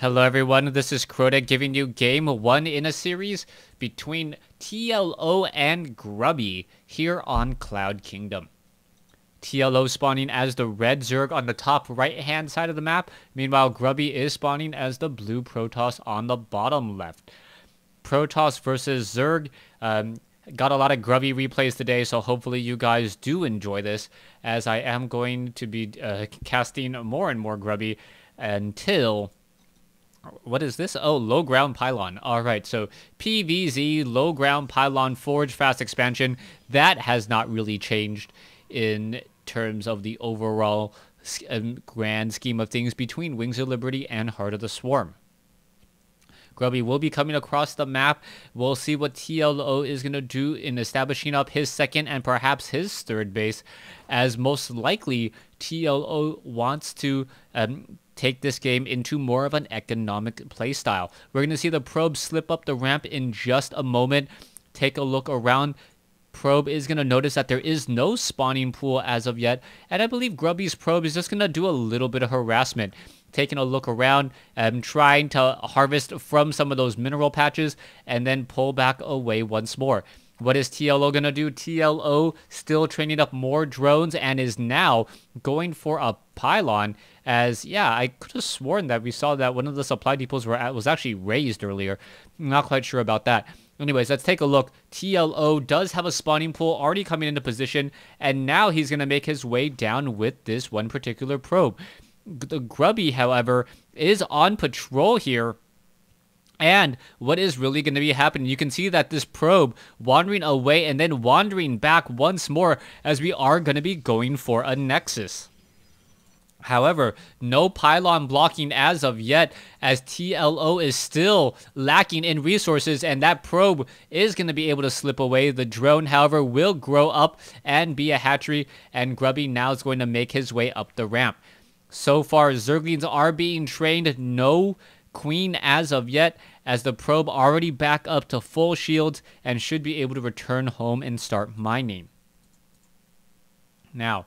Hello everyone, this is Crota giving you game 1 in a series between TLO and Grubby here on Cloud Kingdom. TLO spawning as the red Zerg on the top right hand side of the map, meanwhile Grubby is spawning as the blue Protoss on the bottom left. Protoss versus Zerg, got a lot of Grubby replays today, so hopefully you guys do enjoy this, as I am going to be casting more and more Grubby until... What is this? Oh, low ground pylon. All right, so PVZ, low ground pylon, forge fast expansion. That has not really changed in terms of the overall grand scheme of things between Wings of Liberty and Heart of the Swarm. Grubby will be coming across the map. We'll see what TLO is going to do in establishing up his second and perhaps his third base, as most likely TLO wants to take this game into more of an economic playstyle. We're going to see the probe slip up the ramp in just a moment. Take a look around. Probe is going to notice that there is no spawning pool as of yet, and I believe Grubby's probe is just going to do a little bit of harassment, taking a look around and trying to harvest from some of those mineral patches and then pull back away once more. What is TLO going to do? TLO still training up more drones and is now going for a pylon. As, yeah, I could have sworn that we saw that one of the supply depots was actually raised earlier. Not quite sure about that. Anyways, let's take a look. TLO does have a spawning pool already coming into position, and now he's going to make his way down with this one particular probe. The Grubby, however, is on patrol here. And what is really going to be happening? You can see that this probe wandering away and then wandering back once more, as we are going to be going for a nexus. However, no pylon blocking as of yet, as TLO is still lacking in resources, and that probe is going to be able to slip away. The drone, however, will grow up and be a hatchery, and Grubby now is going to make his way up the ramp. So far, Zerglings are being trained. No Queen as of yet, as the probe already back up to full shields and should be able to return home and start mining. Now,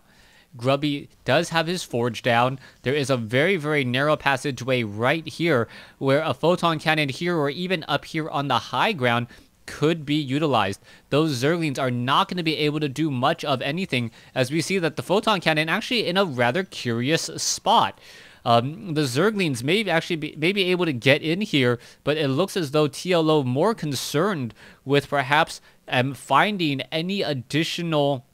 Grubby does have his forge down. There is a very, very narrow passageway right here where a photon cannon here or even up here on the high ground could be utilized. Those Zerglings are not going to be able to do much of anything, as we see that the photon cannon actually in a rather curious spot. The Zerglings may actually be able to get in here, but it looks as though TLO more concerned with perhaps finding any additional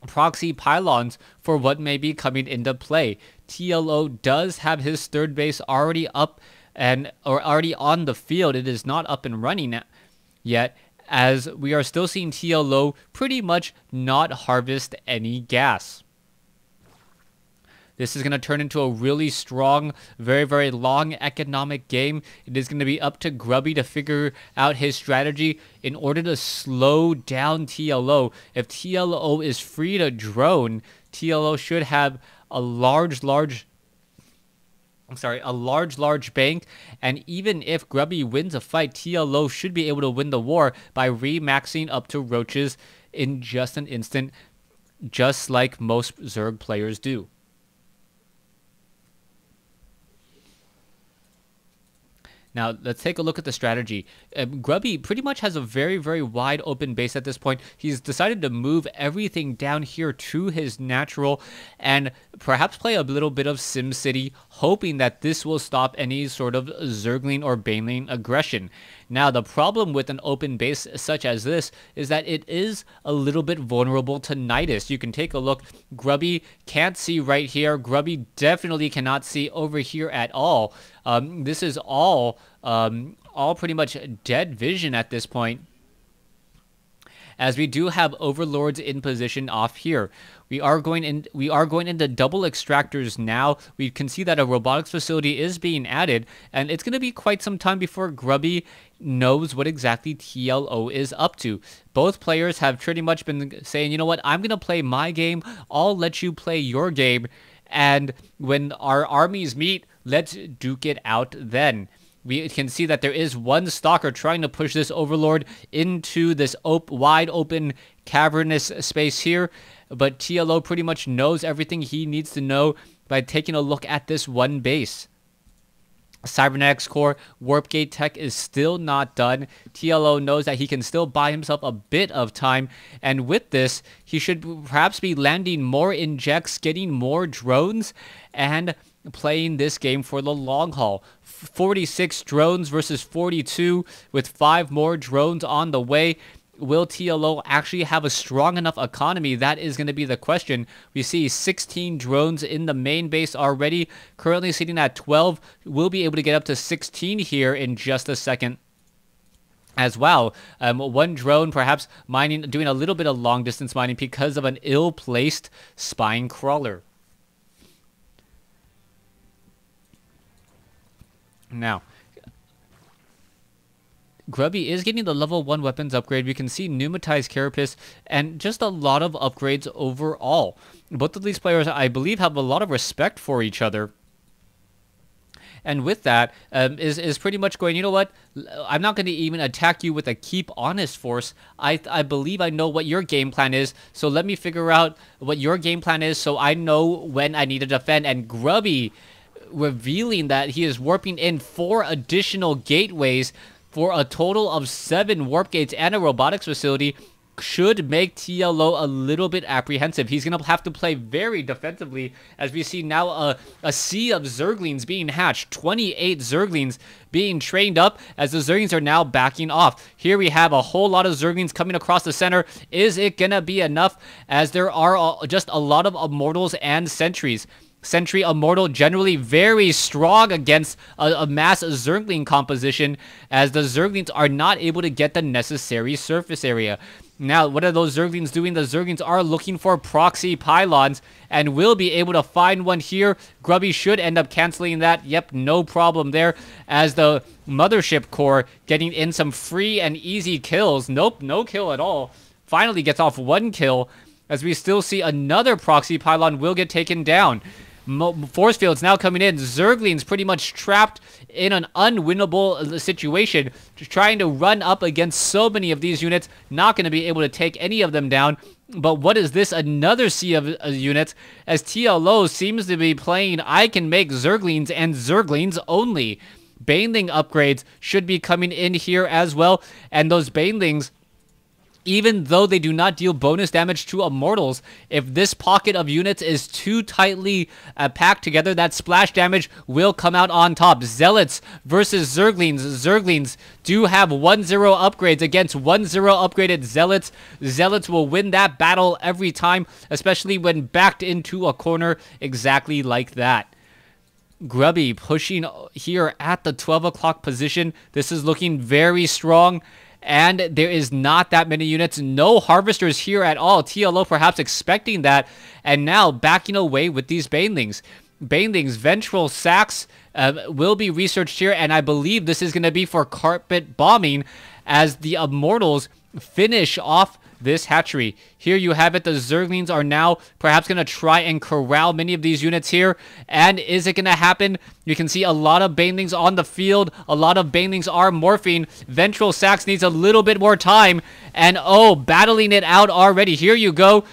proxy pylons for what may be coming into play. TLO does have his third base already up or already on the field. It is not up and running yet, as we are still seeing TLO pretty much not harvest any gas. This is going to turn into a really strong, very, very long economic game. It is going to be up to Grubby to figure out his strategy in order to slow down TLO. If TLO is free to drone, TLO should have a large bank, and even if Grubby wins a fight, TLO should be able to win the war by remaxing up to roaches in just an instant, just like most Zerg players do. Now, let's take a look at the strategy. Grubby pretty much has a very, very wide open base at this point. He's decided to move everything down here to his natural and perhaps play a little bit of SimCity, hoping that this will stop any sort of Zergling or Baneling aggression. Now, the problem with an open base such as this is that it is a little bit vulnerable to Nidus. You can take a look. Grubby can't see right here. Grubby definitely cannot see over here at all. This is all pretty much dead vision at this point, as we do have overlords in position off here. We are going into double extractors now. We can see that a robotics facility is being added, and it's going to be quite some time before Grubby knows what exactly TLO is up to. Both players have pretty much been saying, you know what, I'm going to play my game, I'll let you play your game, and when our armies meet, let's duke it out then. We can see that there is one stalker trying to push this overlord into this wide open cavernous space here, but TLO pretty much knows everything he needs to know by taking a look at this one base. Cybernetics core warp gate tech is still not done. TLO knows that he can still buy himself a bit of time, and with this, he should perhaps be landing more injects, getting more drones, and playing this game for the long haul. 46 drones versus 42 with 5 more drones on the way. Will TLO actually have a strong enough economy? That is going to be the question. We see 16 drones in the main base already, currently sitting at 12. We'll be able to get up to 16 here in just a second as well. One drone perhaps mining, doing a little bit of long distance mining because of an ill-placed spine crawler. Now, Grubby is getting the level 1 weapons upgrade. We can see pneumatized carapace and just a lot of upgrades overall. Both of these players, I believe, have a lot of respect for each other. And with that, is pretty much going, you know what, I'm not going to even attack you with a keep honest force. I believe I know what your game plan is, so let me figure out what your game plan is so I know when I need to defend. And Grubby revealing that he is warping in 4 additional gateways for a total of 7 warp gates and a robotics facility should make TLO a little bit apprehensive. He's going to have to play very defensively as we see now a sea of Zerglings being hatched. 28 Zerglings being trained up as the Zerglings are now backing off. Here we have a whole lot of Zerglings coming across the center. Is it going to be enough as there are just a lot of Immortals and Sentries? Sentry Immortal generally very strong against a mass Zergling composition as the Zerglings are not able to get the necessary surface area. Now, what are those Zerglings doing? The Zerglings are looking for proxy pylons and will be able to find one here. Grubby should end up canceling that. Yep, no problem there as the Mothership Core getting in some free and easy kills. Nope, no kill at all. Finally gets off 1 kill as we still see another proxy pylon will get taken down. Force fields now coming in. Zerglings pretty much trapped in an unwinnable situation, trying to run up against so many of these units. Not going to be able to take any of them down. But what is this? Another sea of units as TLO seems to be playing I can make Zerglings and Zerglings only. Baneling upgrades should be coming in here as well. And those Banelings, even though they do not deal bonus damage to Immortals, if this pocket of units is too tightly packed together, that splash damage will come out on top. Zealots versus Zerglings. Zerglings do have 1-0 upgrades against 1-0 upgraded Zealots. Zealots will win that battle every time, especially when backed into a corner exactly like that. Grubby pushing here at the 12 o'clock position. This is looking very strong. And there is not that many units. No harvesters here at all. TLO perhaps expecting that. And now backing away with these Banelings. Banelings, ventral sacks will be researched here. And I believe this is going to be for carpet bombing as the Immortals finish off this hatchery. Here you have it. The Zerglings are now perhaps going to try and corral many of these units here. And is it going to happen? You can see a lot of Banelings on the field. A lot of Banelings are morphing. Ventral Sax needs a little bit more time. And oh, battling it out already. Here you go.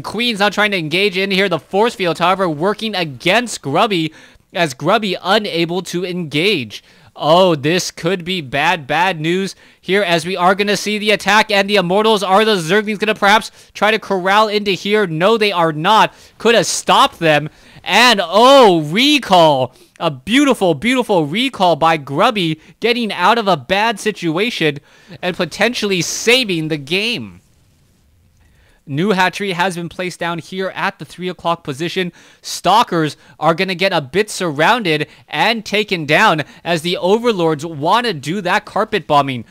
Queen's not trying to engage in here. The force field, however, working against Grubby as Grubby unable to engage. Oh, this could be bad news here as we are going to see the attack and the Immortals. Are the Zerglings going to perhaps try to corral into here? No, they are not. Could have stopped them. And oh, recall. A beautiful recall by Grubby getting out of a bad situation and potentially saving the game. New hatchery has been placed down here at the 3 o'clock position. Stalkers are going to get a bit surrounded and taken down as the Overlords want to do that carpet bombing.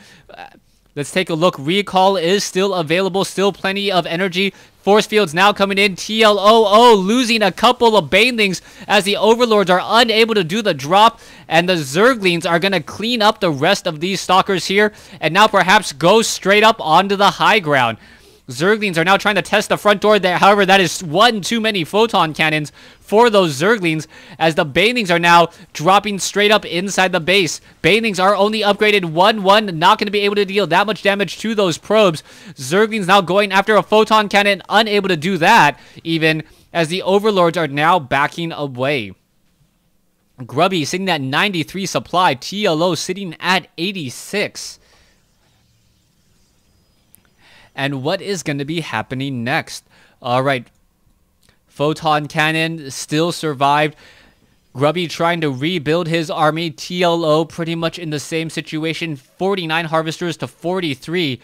Let's take a look. Recall is still available. Still plenty of energy. Force fields now coming in. TLO losing a couple of Banelings as the Overlords are unable to do the drop. And the Zerglings are going to clean up the rest of these Stalkers here. And now perhaps go straight up onto the high ground. Zerglings are now trying to test the front door there. However, that is one too many photon cannons for those Zerglings as the Banelings are now dropping straight up inside the base. Banelings are only upgraded 1-1, not going to be able to deal that much damage to those probes. Zerglings now going after a photon cannon, unable to do that even as the Overlords are now backing away. Grubby sitting at 93 supply. TLO sitting at 86. And what is going to be happening next? All right. Photon Cannon still survived. Grubby trying to rebuild his army. TLO pretty much in the same situation. 49 harvesters to 43.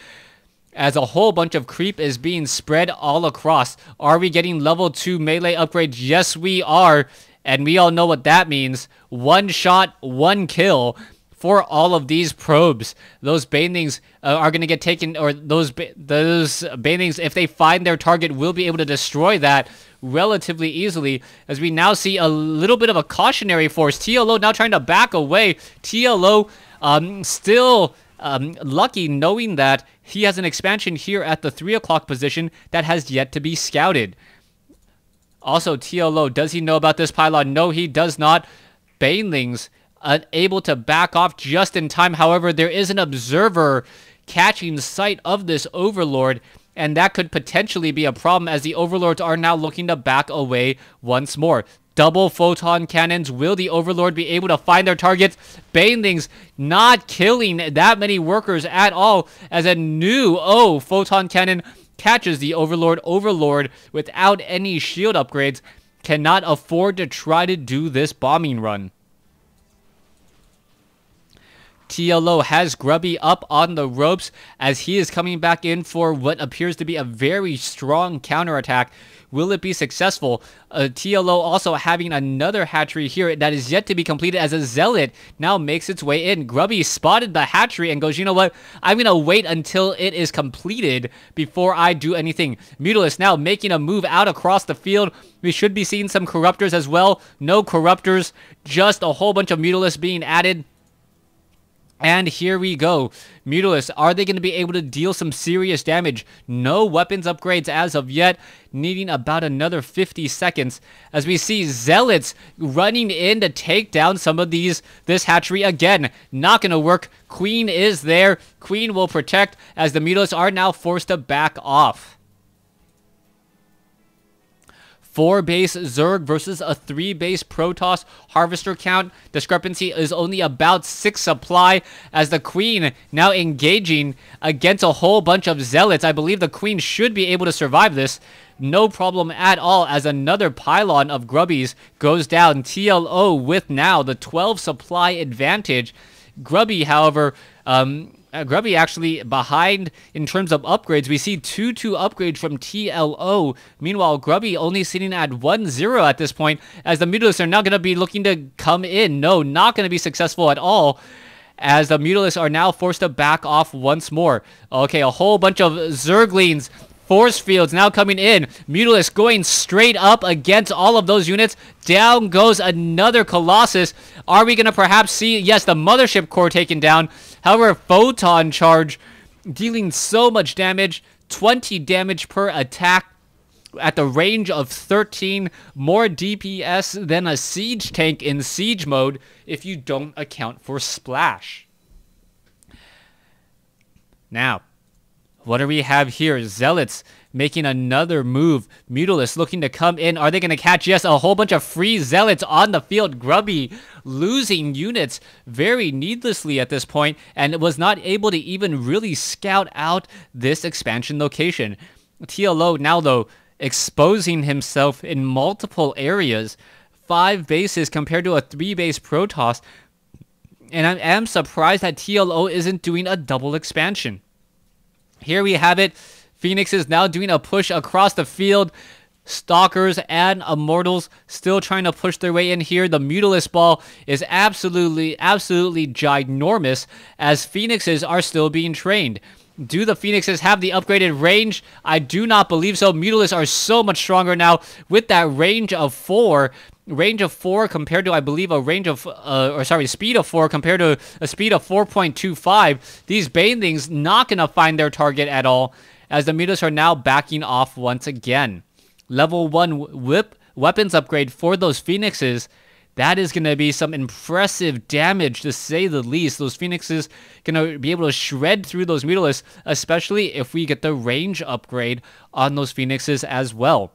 As a whole bunch of creep is being spread all across. Are we getting level 2 melee upgrades? Yes, we are. And we all know what that means. One shot, one kill for all of these probes. Those banelings are going to get taken, or those banelings, if they find their target, will be able to destroy that relatively easily, as we now see a little bit of a cautionary force. TLO now trying to back away. TLO still lucky, knowing that he has an expansion here at the 3 o'clock position that has yet to be scouted. Also, TLO, does he know about this pylon? No, he does not. Banelings unable to back off just in time. However, there is an observer catching sight of this overlord, and that could potentially be a problem, as the overlords are now looking to back away once more. Double photon cannons. Will the overlord be able to find their targets? Banelings not killing that many workers at all, as a new photon cannon catches the overlord. Overlord, without any shield upgrades, cannot afford to try to do this bombing run. TLO has Grubby up on the ropes, as he is coming back in for what appears to be a very strong counterattack. Will it be successful? TLO also having another hatchery here that is yet to be completed, as a zealot now makes its way in. Grubby spotted the hatchery and goes, you know what? I'm going to wait until it is completed before I do anything. Mutalist now making a move out across the field. We should be seeing some corruptors as well. No corruptors, just a whole bunch of mutalists being added. And here we go. Mutalists, are they going to be able to deal some serious damage? No weapons upgrades as of yet, needing about another 50 seconds. As we see Zealots running in to take down some of this hatchery again. Not going to work. Queen is there. Queen will protect, as the Mutalists are now forced to back off. 4 base Zerg versus a 3 base Protoss. Harvester count discrepancy is only about 6 supply, as the Queen now engaging against a whole bunch of Zealots. I believe the Queen should be able to survive this. No problem at all, as another pylon of Grubbies goes down. TLO with now the 12 supply advantage. Grubby, however, Grubby actually behind in terms of upgrades. We see 2-2 upgrades from TLO. Meanwhile, Grubby only sitting at 1-0 at this point, as the Mutalists are now going to be looking to come in. No, not going to be successful at all, as the Mutalists are now forced to back off once more. Okay, a whole bunch of Zerglings. Force fields now coming in. Mutalists going straight up against all of those units. Down goes another Colossus. Are we going to perhaps see, yes, the mothership core taken down? However, Photon Charge dealing so much damage. 20 damage per attack at the range of 13. More DPS than a siege tank in siege mode, if you don't account for splash. Now, what do we have here? Zealots making another move. Mutalists looking to come in. Are they going to catch? Yes, a whole bunch of free Zealots on the field. Grubby losing units very needlessly at this point, and was not able to even really scout out this expansion location. TLO now, though, exposing himself in multiple areas. 5 bases compared to a 3 base Protoss. And I am surprised that TLO isn't doing a double expansion. Here we have it. Phoenix is now doing a push across the field. Stalkers and Immortals still trying to push their way in here. The Mutalist ball is absolutely ginormous, as Phoenixes are still being trained. Do the Phoenixes have the upgraded range? I do not believe so. Mutalists are so much stronger now with that range of 4. Range of 4 compared to, I believe, a range of, speed of 4 compared to a speed of 4.25. These Banelings not going to find their target at all, as the Mutalists are now backing off once again. Level 1 weapons upgrade for those Phoenixes. That is going to be some impressive damage, to say the least. Those Phoenixes going to be able to shred through those Mutalists, especially if we get the range upgrade on those Phoenixes as well.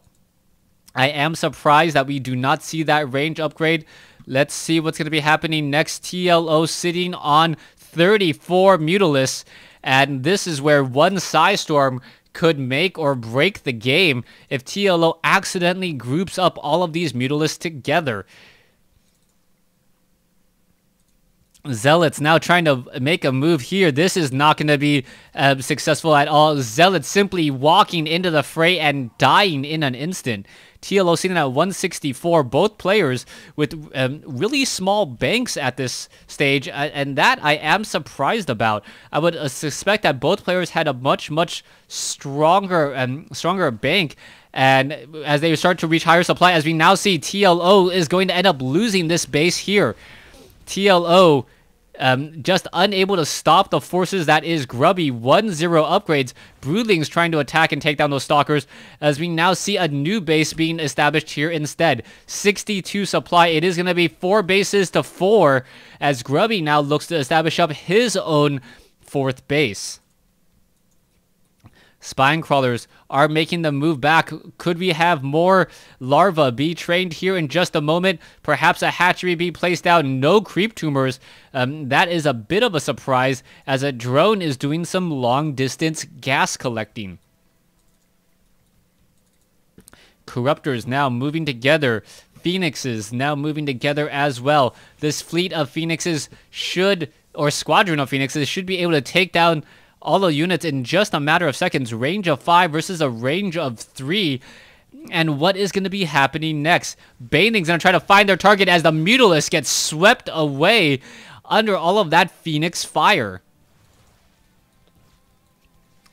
I am surprised that we do not see that range upgrade. Let's see what's going to be happening next. TLO sitting on 34 Mutalisks, and this is where one Psystorm could make or break the game if TLO accidentally groups up all of these Mutalisks together. Zealots now trying to make a move here. This is not going to be successful at all. Zealots simply walking into the fray and dying in an instant. TLO sitting at 164, both players with really small banks at this stage, and that I am surprised about. I would suspect that both players had a much stronger bank, and as they start to reach higher supply, as we now see, TLO is going to end up losing this base here. TLO just unable to stop the forces that is Grubby. 1-0 upgrades. Broodlings trying to attack and take down those stalkers, as we now see a new base being established here instead. 62 supply. It is going to be 4 bases to 4, as Grubby now looks to establish up his own 4th base. Spine crawlers are making the move back. Could we have more larvae be trained here in just a moment? Perhaps a hatchery be placed down. No creep tumors. That is a bit of a surprise, as a drone is doing some long distance gas collecting. Corruptors now moving together. Phoenixes now moving together as well. This fleet of Phoenixes should, or squadron of Phoenixes, should be able to take down all the units in just a matter of seconds. Range of 5 versus a range of 3. And what is going to be happening next? Baneling's going to try to find their target as the Mutalisk gets swept away under all of that Phoenix fire.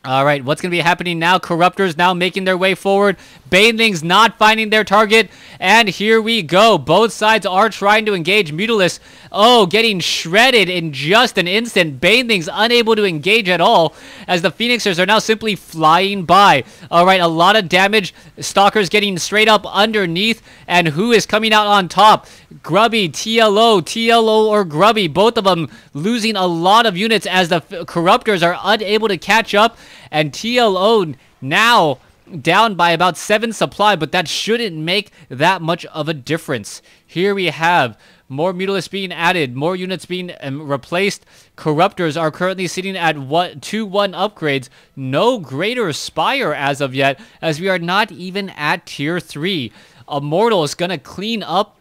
Alright, what's going to be happening now? Corruptors now making their way forward. Banelings not finding their target. And here we go. Both sides are trying to engage. Mutalisks, oh, getting shredded in just an instant. Banelings unable to engage at all, as the Phoenixers are now simply flying by. Alright, a lot of damage. Stalkers getting straight up underneath. And who is coming out on top? Grubby, TLO or Grubby. Both of them losing a lot of units as the Corruptors are unable to catch up. And TLO now down by about 7 supply, but that shouldn't make that much of a difference. Here we have more Mutalisks being added, more units being replaced. Corruptors are currently sitting at 2-1 upgrades. No greater Spire as of yet, as we are not even at tier 3. Immortal is going to clean up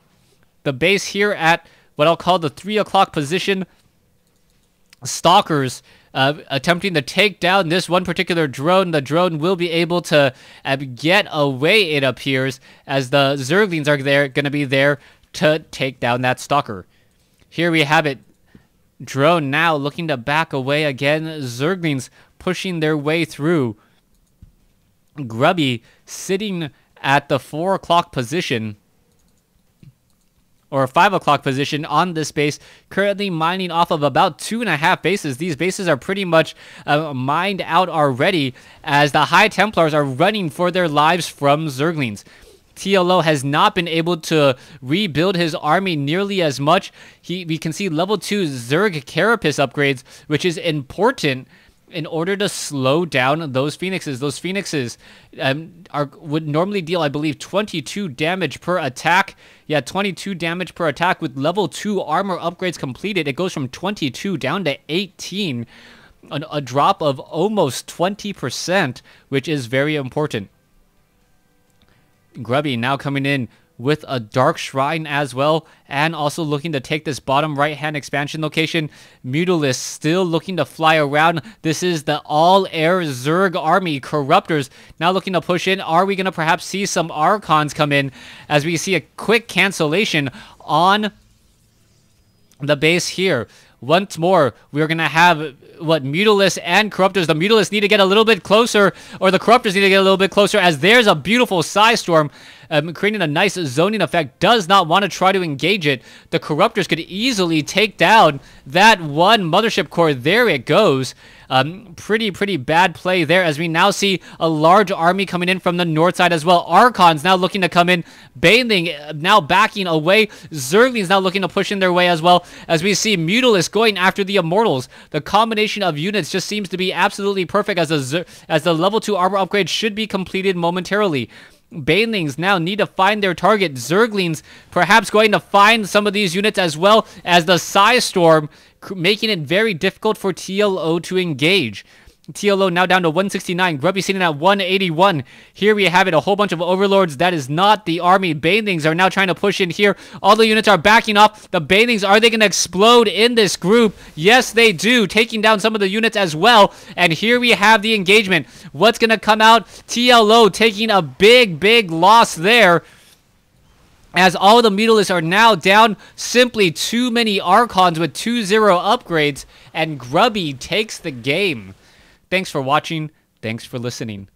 the base here at what I'll call the 3 o'clock position. Stalkers attempting to take down this one particular drone. The drone will be able to get away, it appears, as the Zerglings are going to be there to take down that Stalker. Here we have it. Drone now looking to back away again. Zerglings pushing their way through. Grubby sitting at the 4 o'clock position, or 5 o'clock position on this base, currently mining off of about 2.5 bases. These bases are pretty much mined out already, as the High Templars are running for their lives from Zerglings. TLO has not been able to rebuild his army nearly as much. We can see level 2 Zerg Carapace upgrades, which is important in order to slow down those Phoenixes. Those Phoenixes would normally deal, I believe, 22 damage per attack. Yeah, 22 damage per attack. With level 2 armor upgrades completed, it goes from 22 down to 18. A drop of almost 20%, which is very important. Grubby now coming in with a Dark Shrine as well, and also looking to take this bottom right-hand expansion location. Mutalisks still looking to fly around. This is the all-air Zerg army. Corruptors now looking to push in. Are we going to perhaps see some Archons come in, as we see a quick cancellation on the base here? Once more, we're going to have, Mutalisks and Corruptors. The Mutalisks need to get a little bit closer, or the Corruptors need to get a little bit closer, as there's a beautiful Psystorm creating a nice zoning effect. Does not want to try to engage it. The Corruptors could easily take down that one Mothership core. There it goes. Pretty bad play there, as we now see a large army coming in from the north side as well. Archons now looking to come in. Baneling now backing away. Zerglings now looking to push in their way as well, as we see Mutalisks going after the Immortals. The combination of units just seems to be absolutely perfect, as the level 2 armor upgrade should be completed momentarily. Banelings now need to find their target. Zerglings perhaps going to find some of these units as well as the Psy Storm, making it very difficult for TLO to engage. TLO now down to 169. Grubby sitting at 181. Here we have it, a whole bunch of overlords. That is not the army. Banelings are now trying to push in here. All the units are backing off. The Banelings, are they going to explode in this group? Yes, they do, taking down some of the units as well. And here we have the engagement. What's going to come out? TLO taking a big loss there, as all the Mutalisks are now down. Simply too many Archons with 2-0 upgrades, and Grubby takes the game. Thanks for watching. Thanks for listening.